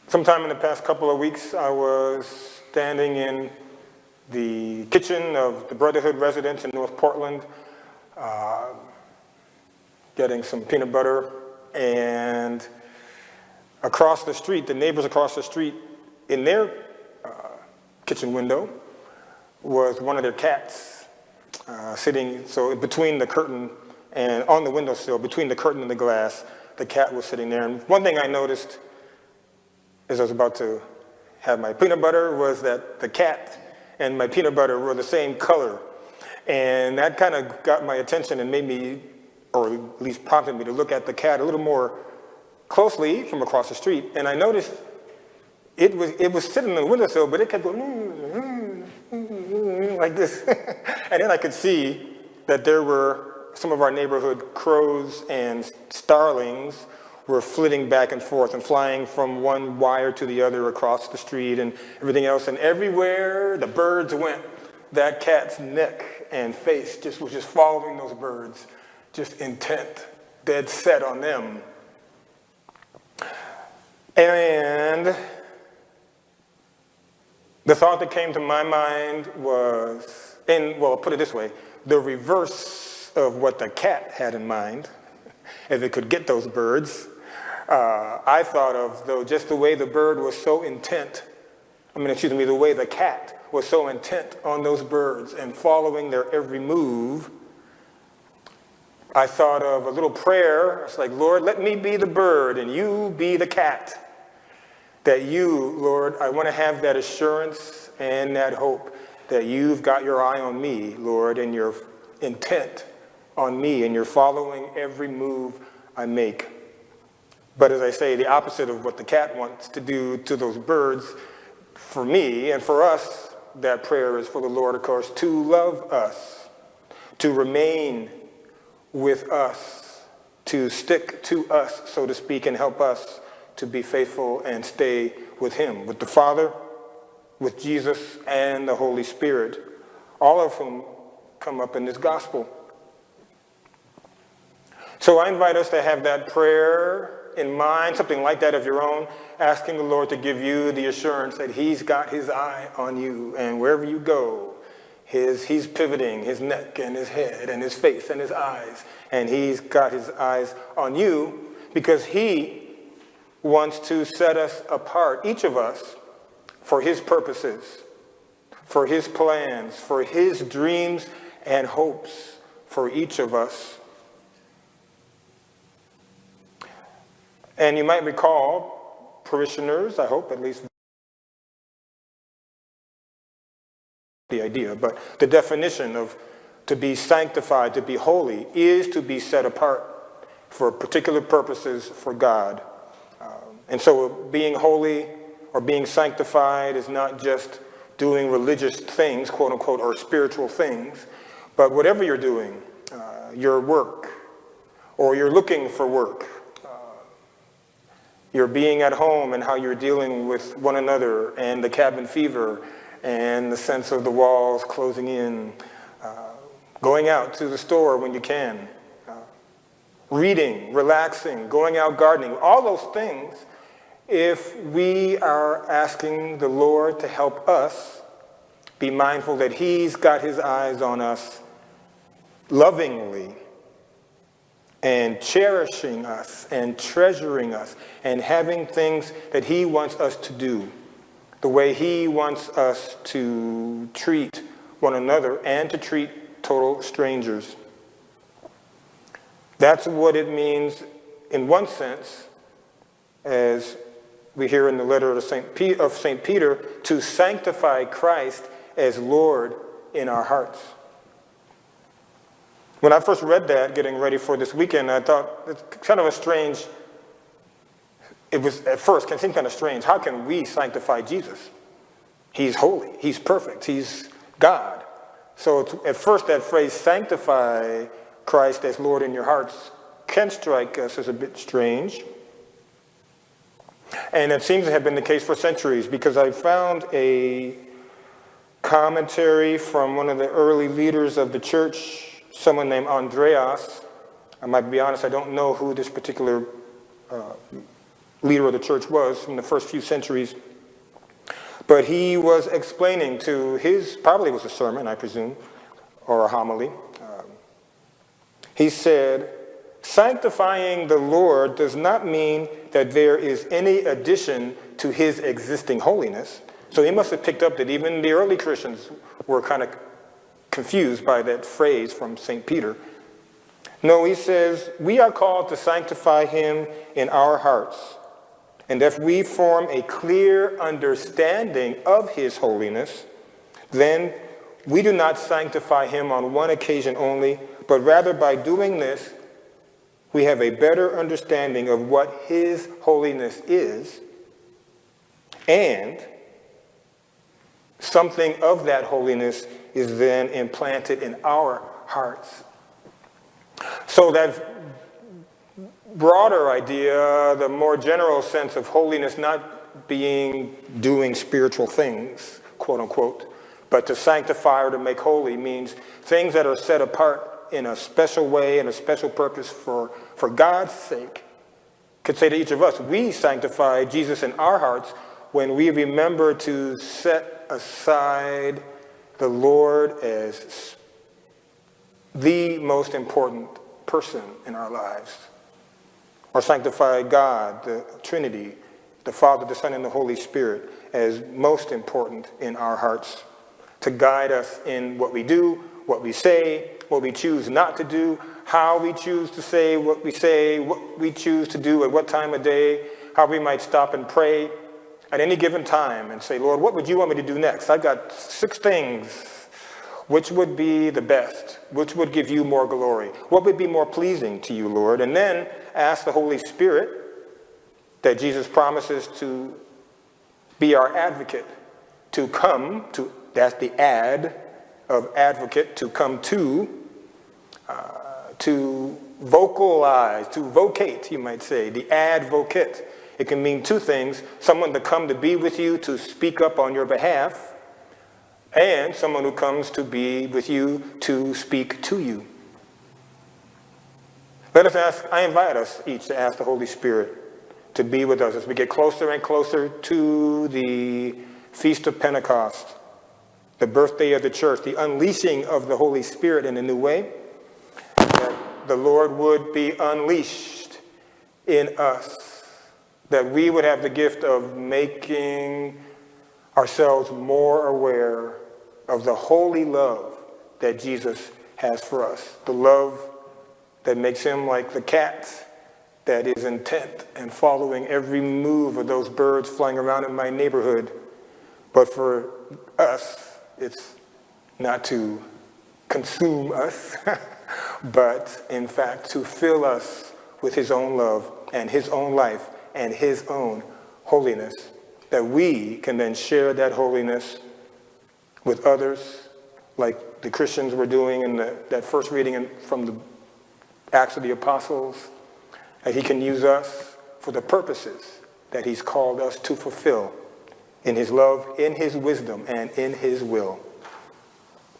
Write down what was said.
Sometime in the past couple of weeks, I was standing in the kitchen of the Brotherhood residence in North Portland, getting some peanut butter, and across the street, the neighbors across the street, in their kitchen window, was one of their cats sitting, so between the curtain and on the windowsill, between the curtain and the glass, the cat was sitting there. And one thing I noticed as I was about to have my peanut butter was that the cat and my peanut butter were the same color. And that kind of got my attention and made me, or at least prompted me to look at the cat a little more closely from across the street. And I noticed it was sitting on the windowsill, but it kept going like this. And then I could see that there were some of our neighborhood crows and starlings were flitting back and forth and flying from one wire to the other across the street and everything else. And everywhere the birds went, that cat's neck and face was just following those birds, just intent, dead set on them. And the thought that came to my mind was, well, I'll put it this way, the reverse of what the cat had in mind, if it could get those birds. I thought of, though, just the way the bird was so intent, the way the cat was so intent on those birds and following their every move. I thought of a little prayer. It's like, Lord, let me be the bird and you be the cat. That you, Lord, I want to have that assurance and that hope that you've got your eye on me, Lord, and you're intent on me and you're following every move I make. But as I say, the opposite of what the cat wants to do to those birds, for me and for us, that prayer is for the Lord, of course, to love us, to remain with us, to stick to us, so to speak, and help us to be faithful and stay with him, with the Father, with Jesus, and the Holy Spirit, all of whom come up in this gospel. So I invite us to have that prayer in mind, something like that of your own, asking the Lord to give you the assurance that he's got his eye on you, and wherever you go, he's pivoting his neck and his head and his face and his eyes, and he's got his eyes on you because he wants to set us apart, each of us, for his purposes, for his plans, for his dreams and hopes for each of us. And you might recall, parishioners, I hope at least the idea, but the definition of to be sanctified, to be holy, is to be set apart for particular purposes for God. And so being holy or being sanctified is not just doing religious things, quote unquote, or spiritual things, but whatever you're doing, your work, or you're looking for work, your being at home and how you're dealing with one another and the cabin fever and the sense of the walls closing in, going out to the store when you can, reading, relaxing, going out gardening, all those things, if we are asking the Lord to help us be mindful that he's got his eyes on us lovingly and cherishing us and treasuring us and having things that he wants us to do, the way he wants us to treat one another and to treat total strangers. That's what it means in one sense, as we hear in the letter of St. Peter, to sanctify Christ as Lord in our hearts. When I first read that, getting ready for this weekend, I thought it's kind of a strange, it was at first, it seemed kind of strange. How can we sanctify Jesus? He's holy, he's perfect, he's God. So at first that phrase, sanctify Christ as Lord in your hearts, can strike us as a bit strange. And it seems to have been the case for centuries, because I found a commentary from one of the early leaders of the church, someone named Andreas. I might be honest, I don't know who this particular leader of the church was from the first few centuries. But he was explaining to his, probably it was a sermon, I presume, or a homily. He said, sanctifying the Lord does not mean that there is any addition to his existing holiness. So he must have picked up that even the early Christians were kind of confused by that phrase from St. Peter. No, he says, we are called to sanctify him in our hearts. And if we form a clear understanding of his holiness, then we do not sanctify him on one occasion only, but rather by doing this, we have a better understanding of what his holiness is, and something of that holiness is then implanted in our hearts. So that broader idea, the more general sense of holiness not being doing spiritual things, quote unquote, but to sanctify or to make holy means things that are set apart in a special way and a special purpose for God's sake. Could say to each of us, we sanctify Jesus in our hearts when we remember to set aside the Lord as the most important person in our lives. Or sanctify God, the Trinity, the Father, the Son, and the Holy Spirit as most important in our hearts, to guide us in what we do, what we say, what we choose not to do, how we choose to say, what we choose to do at what time of day, how we might stop and pray at any given time and say, Lord, what would you want me to do next? I've got 6 things. Which would be the best? Which would give you more glory? What would be more pleasing to you, Lord? And then ask the Holy Spirit that Jesus promises to be our advocate, to come to, that's the ad of advocate, to come to vocalize, to vocate, you might say, the advocate. It can mean 2 things: someone to come to be with you, to speak up on your behalf, and someone who comes to be with you to speak to you. Let us ask, I invite us each to ask the Holy Spirit to be with us as we get closer and closer to the Feast of Pentecost, the birthday of the church, the unleashing of the Holy Spirit in a new way, that the Lord would be unleashed in us, that we would have the gift of making ourselves more aware of the holy love that Jesus has for us, the love that makes him like the cat that is intent and following every move of those birds flying around in my neighborhood. But for us, it's not to consume us, but in fact to fill us with his own love and his own life and his own holiness, that we can then share that holiness with others, like the Christians were doing in that first reading from the Acts of the Apostles, that he can use us for the purposes that he's called us to fulfill in his love, in his wisdom, and in his will.